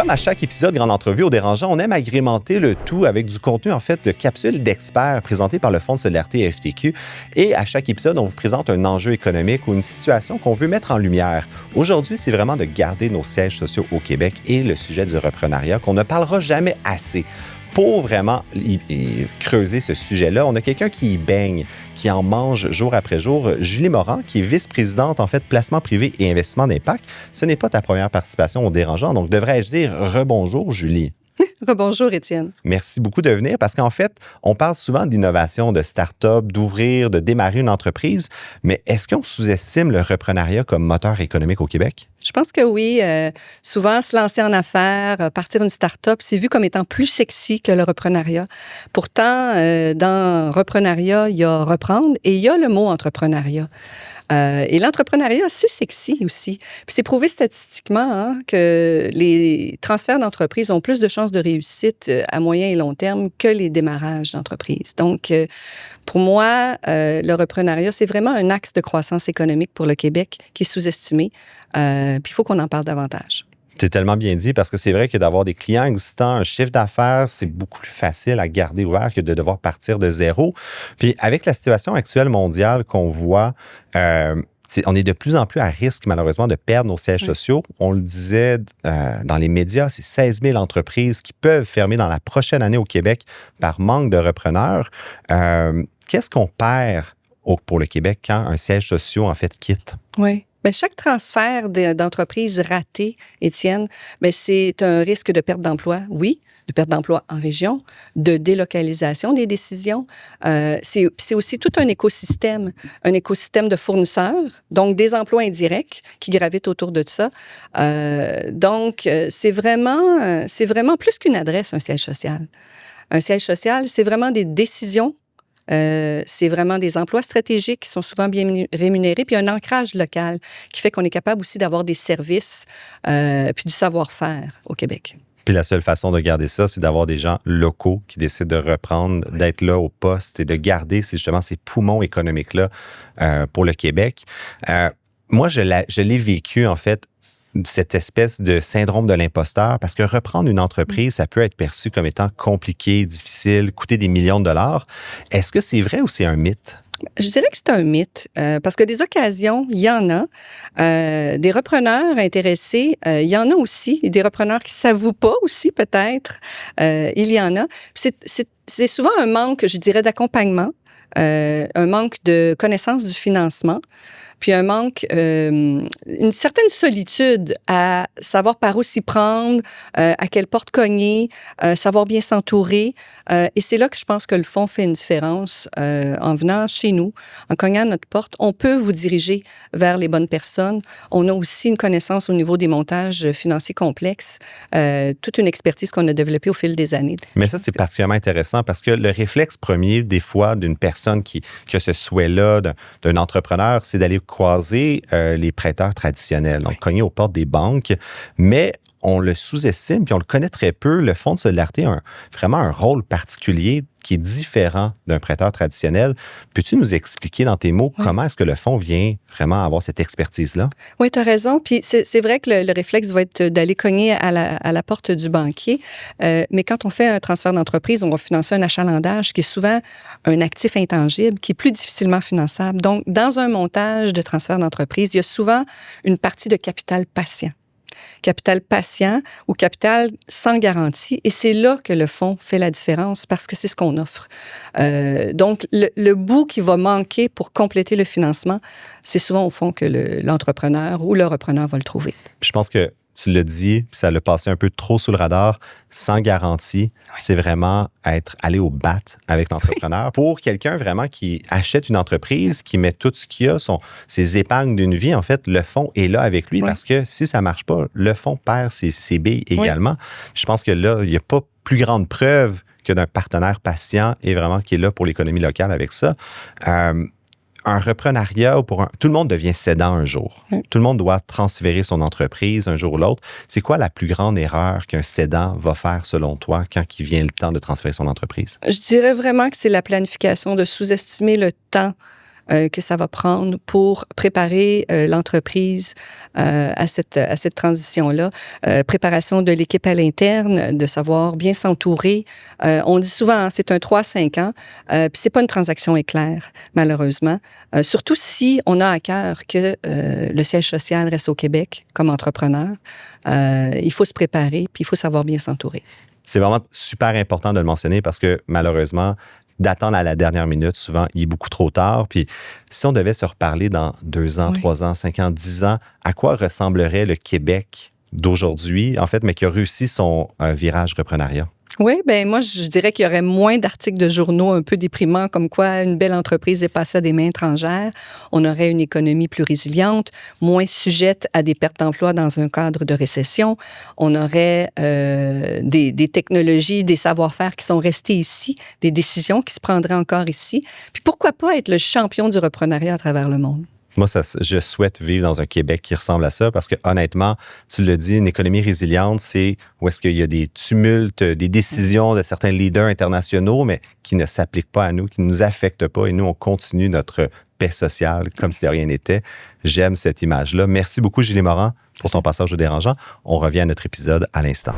Comme à chaque épisode Grande Entrevue au Dérangeant, on aime agrémenter le tout avec du contenu, en fait, de capsules d'experts présentées par le Fonds de solidarité FTQ. Et à chaque épisode, on vous présente un enjeu économique ou une situation qu'on veut mettre en lumière. Aujourd'hui, c'est vraiment de garder nos sièges sociaux au Québec et le sujet du reprenariat qu'on ne parlera jamais assez. Pour vraiment creuser ce sujet-là, on a quelqu'un qui y baigne, qui en mange jour après jour. Julie Morand, qui est vice-présidente, en fait, placement privé et investissement d'impact. Ce n'est pas ta première participation au Dérangeant, donc devrais-je dire rebonjour, Julie? Rebonjour, Étienne. Merci beaucoup de venir parce qu'en fait, on parle souvent d'innovation, de start-up, d'ouvrir, de démarrer une entreprise, mais est-ce qu'on sous-estime le reprenariat comme moteur économique au Québec? Je pense que oui. Souvent, se lancer en affaires, partir une start-up, c'est vu comme étant plus sexy que le reprenariat. Pourtant, dans reprenariat, il y a reprendre et il y a le mot entrepreneuriat. Et l'entrepreneuriat, c'est sexy aussi. Puis c'est prouvé statistiquement que les transferts d'entreprise ont plus de chances de réussite à moyen et long terme que les démarrages d'entreprise. Donc, pour moi, le reprenariat, c'est vraiment un axe de croissance économique pour le Québec qui est sous-estimé. Puis il faut qu'on en parle davantage. C'est tellement bien dit parce que c'est vrai que d'avoir des clients existants, un chiffre d'affaires, c'est beaucoup plus facile à garder ouvert que de devoir partir de zéro. Puis avec la situation actuelle mondiale qu'on voit, on est de plus en plus à risque, malheureusement, de perdre nos sièges sociaux. On le disait dans les médias, c'est 16 000 entreprises qui peuvent fermer dans la prochaine année au Québec par manque de repreneurs. Qu'est-ce qu'on perd pour le Québec quand un siège social, en fait, quitte? Oui. Bien, chaque transfert d'entreprise raté, Étienne, bien, c'est un risque de perte d'emploi, oui, de perte d'emploi en région, de délocalisation des décisions. C'est aussi tout un écosystème de fournisseurs, donc des emplois indirects qui gravitent autour de ça. Donc, c'est vraiment plus qu'une adresse, un siège social. Un siège social, c'est vraiment des décisions. C'est vraiment des emplois stratégiques qui sont souvent bien rémunérés, puis un ancrage local qui fait qu'on est capable aussi d'avoir des services puis du savoir-faire au Québec. Puis la seule façon de garder ça, c'est d'avoir des gens locaux qui décident de reprendre, d'être là au poste et de garder justement ces poumons économiques-là pour le Québec. Moi, je l'ai vécu, en fait, cette espèce de syndrome de l'imposteur, parce que reprendre une entreprise, ça peut être perçu comme étant compliqué, difficile, coûter des millions de dollars. Est-ce que c'est vrai ou c'est un mythe? Je dirais que c'est un mythe, parce que des occasions, il y en a. Des repreneurs intéressés, il y en a aussi. Des repreneurs qui ne s'avouent pas aussi, peut-être. Il y en a. C'est souvent un manque, je dirais, d'accompagnement, un manque de connaissance du financement, puis un manque, une certaine solitude à savoir par où s'y prendre, à quelle porte cogner, savoir bien s'entourer. Et c'est là que je pense que le fonds fait une différence. En venant chez nous, en cognant à notre porte, on peut vous diriger vers les bonnes personnes. On a aussi une connaissance au niveau des montages financiers complexes, toute une expertise qu'on a développée au fil des années. Mais ça, c'est particulièrement intéressant parce que le réflexe premier, des fois, d'une personne qui a ce souhait-là, d'un entrepreneur, c'est d'aller croiser les prêteurs traditionnels, donc cogner aux portes des banques, mais on le sous-estime puis on le connaît très peu. Le Fonds de solidarité a vraiment un rôle particulier qui est différent d'un prêteur traditionnel. Peux-tu nous expliquer dans tes mots comment est-ce que le fonds vient vraiment avoir cette expertise-là? Oui, tu as raison. Puis c'est vrai que le réflexe va être d'aller cogner à la porte du banquier. Mais quand on fait un transfert d'entreprise, on va financer un achalandage qui est souvent un actif intangible qui est plus difficilement finançable. Donc, dans un montage de transfert d'entreprise, il y a souvent une partie de capital patient. Capital patient ou capital sans garantie. Et c'est là que le fonds fait la différence parce que c'est ce qu'on offre. Donc, le bout qui va manquer pour compléter le financement, c'est souvent au fond que l'entrepreneur ou le repreneur va le trouver. Je pense que tu l'as dit, ça l'a passé un peu trop sous le radar, sans garantie. Oui. C'est vraiment aller au bat avec l'entrepreneur. Oui. Pour quelqu'un vraiment qui achète une entreprise, qui met tout ce qu'il a, ses épargnes d'une vie, en fait, le fonds est là avec lui parce que si ça ne marche pas, le fonds perd ses billes également. Oui. Je pense que là, il n'y a pas plus grande preuve que d'un partenaire patient et vraiment qui est là pour l'économie locale avec ça. Un reprenariat, tout le monde devient cédant un jour. Tout le monde doit transférer son entreprise un jour ou l'autre. C'est quoi la plus grande erreur qu'un cédant va faire, selon toi, quand il vient le temps de transférer son entreprise? Je dirais vraiment que c'est la planification, de sous-estimer le temps que ça va prendre pour préparer l'entreprise à cette transition-là. Préparation de l'équipe à l'interne, de savoir bien s'entourer. On dit souvent, hein, c'est un 3-5 ans, puis c'est pas une transaction éclair, malheureusement. Surtout si on a à cœur que le siège social reste au Québec comme entrepreneur. Il faut se préparer, puis il faut savoir bien s'entourer. C'est vraiment super important de le mentionner parce que malheureusement, d'attendre à la dernière minute, souvent, il est beaucoup trop tard. Puis si on devait se reparler dans 2 ans, 3 ans, 5 ans, 10 ans, à quoi ressemblerait le Québec d'aujourd'hui, en fait, mais qui a réussi son virage reprenariat? Oui, ben moi, je dirais qu'il y aurait moins d'articles de journaux un peu déprimants, comme quoi une belle entreprise est passée à des mains étrangères. On aurait une économie plus résiliente, moins sujette à des pertes d'emploi dans un cadre de récession. On aurait des technologies, des savoir-faire qui sont restés ici, des décisions qui se prendraient encore ici. Puis pourquoi pas être le champion du reprenariat à travers le monde? Moi, je souhaite vivre dans un Québec qui ressemble à ça parce que, honnêtement, tu le dis, une économie résiliente, c'est où est-ce qu'il y a des tumultes, des décisions de certains leaders internationaux, mais qui ne s'appliquent pas à nous, qui ne nous affectent pas et nous, on continue notre paix sociale comme si de rien n'était. J'aime cette image-là. Merci beaucoup, Julie Morin, pour ton passage au dérangeant. On revient à notre épisode à l'instant.